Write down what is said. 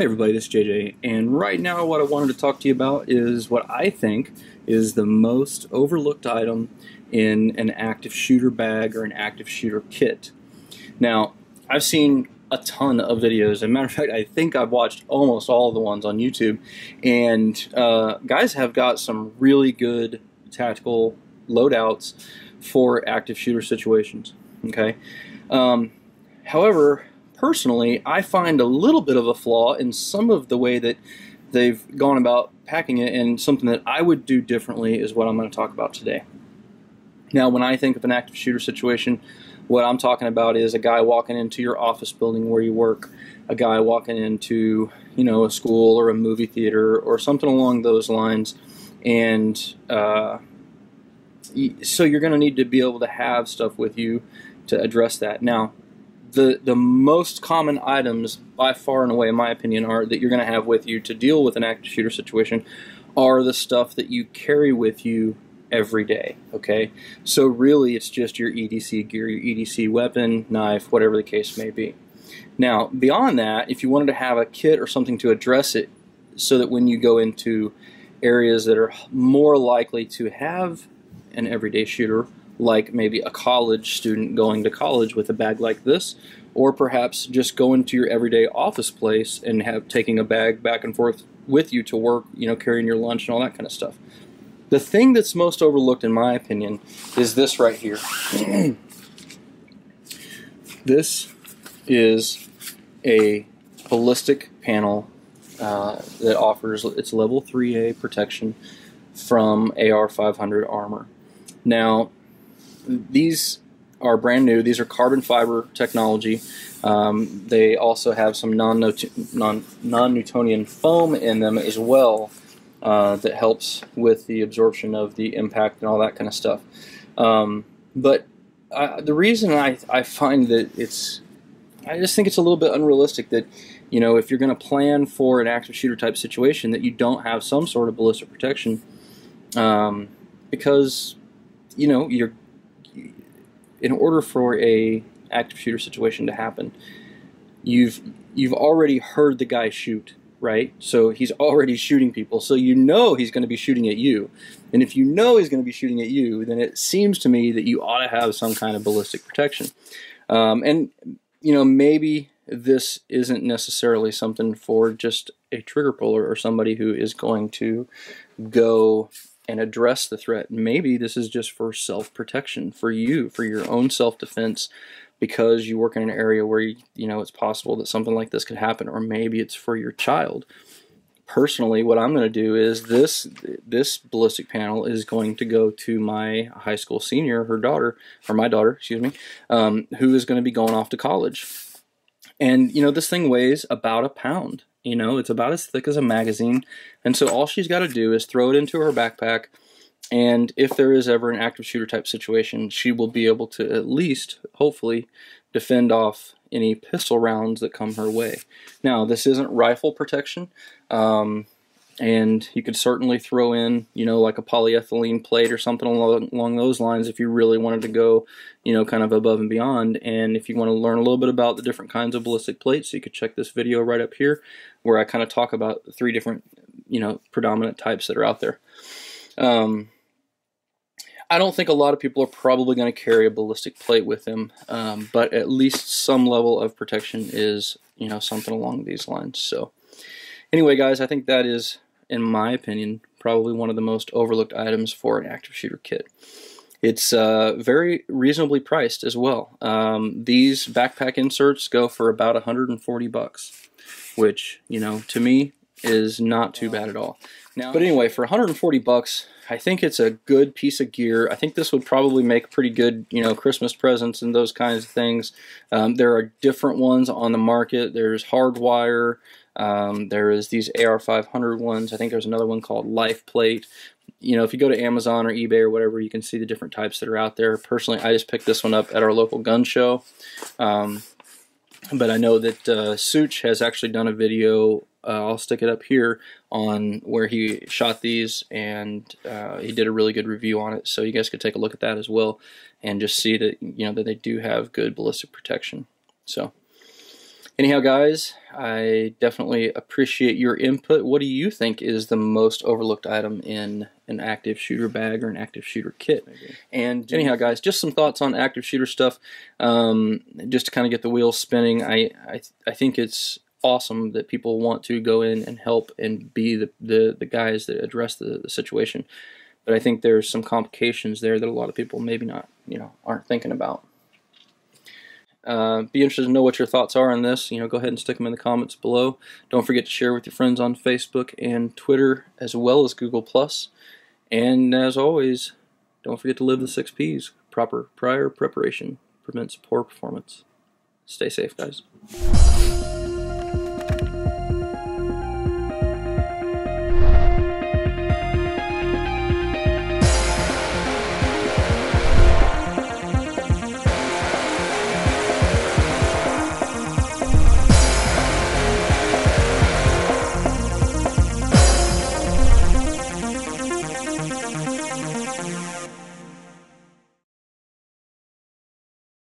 everybody, this is JJ, and right now what I wanted to talk to you about is what I think is the most overlooked item in an active shooter bag or an active shooter kit. Now, I've seen a ton of videos. As a matter of fact, I think I've watched almost all of the ones on YouTube, and guys have got some really good tactical loadouts for active shooter situations. Okay, however, personally, I find a little bit of a flaw in some of the way that they've gone about packing it, and something that I would do differently is what I'm going to talk about today. Now, when I think of an active shooter situation, what I'm talking about is a guy walking into your office building where you work, a guy walking into, a school or a movie theater or something along those lines, and so you're going to need to be able to have stuff with you to address that. Now, the most common items, by far and away, in my opinion, are that you're going to have with you to deal with an active shooter situation are the stuff that you carry with you every day. Okay, so really it's just your EDC gear, your EDC weapon, knife, whatever the case may be. Now, beyond that, if you wanted to have a kit or something to address it, so that when you go into areas that are more likely to have an everyday shooter, like maybe a college student going to college with a bag like this, or perhaps just going to your everyday office place and taking a bag back and forth with you to work, carrying your lunch and all that kind of stuff. The thing that's most overlooked, in my opinion, is this right here. This is a ballistic panel that offers its level 3A protection from AR 500 armor. Now, these are brand new. These are carbon fiber technology. They also have some non-Newtonian foam in them as well that helps with the absorption of the impact and all that kind of stuff. But the reason I find that I just think it's a little bit unrealistic that, if you're going to plan for an active shooter type situation, that you don't have some sort of ballistic protection, because, in order for a active shooter situation to happen, you've already heard the guy shoot, right? So he's already shooting people, so he's going to be shooting at you. And if you know he's going to be shooting at you, then it seems to me that you ought to have some kind of ballistic protection. And maybe this isn't necessarily something for just a trigger puller or somebody who is going to go and address the threat. Maybe this is just for self-protection, for you, for your own self-defense, because you work in an area where it's possible that something like this could happen, or maybe it's for your child. Personally, what I'm going to do is this ballistic panel is going to go to my high school senior, my daughter, excuse me, who is going to be going off to college. And this thing weighs about a pound. It's about as thick as a magazine, and so all she's got to do is throw it into her backpack, and if there is ever an active shooter type situation, she will be able to at least, hopefully, defend off any pistol rounds that come her way. Now, this isn't rifle protection, and you could certainly throw in, like a polyethylene plate or something along those lines if you really wanted to go, kind of above and beyond. And if you want to learn a little bit about the different kinds of ballistic plates, you could check this video right up here, where I kind of talk about the 3 different, predominant types that are out there. I don't think a lot of people are probably going to carry a ballistic plate with them, but at least some level of protection is, something along these lines. So anyway, guys, I think that is, in my opinion, probably one of the most overlooked items for an active shooter kit. It's very reasonably priced as well. These backpack inserts go for about $140, which, to me, is not too bad at all. Now, but anyway, for $140, I think it's a good piece of gear. I think this would probably make pretty good, Christmas presents and those kinds of things. There are different ones on the market. There's Hardwire. There is these AR 500 ones. I think there's another one called Life Plate. If you go to Amazon or eBay or whatever, you can see the different types that are out there. Personally, I just picked this one up at our local gun show. But I know that Such has actually done a video, I'll stick it up here, on where he shot these, and he did a really good review on it. So you guys could take a look at that as well and just see that, that they do have good ballistic protection. So Anyhow, guys, I definitely appreciate your input. What do you think is the most overlooked item in an active shooter bag or an active shooter kit? And anyhow, guys, just some thoughts on active shooter stuff, just to kind of get the wheels spinning. I think it's awesome that people want to go in and help and be the guys that address the situation. But I think there's some complications there that a lot of people maybe not, aren't thinking about. Be interested to know what your thoughts are on this. Go ahead and stick them in the comments below. Don't forget to share with your friends on Facebook and Twitter, as well as Google+. And as always, don't forget to live the 6 Ps. Proper prior preparation prevents poor performance. Stay safe, guys.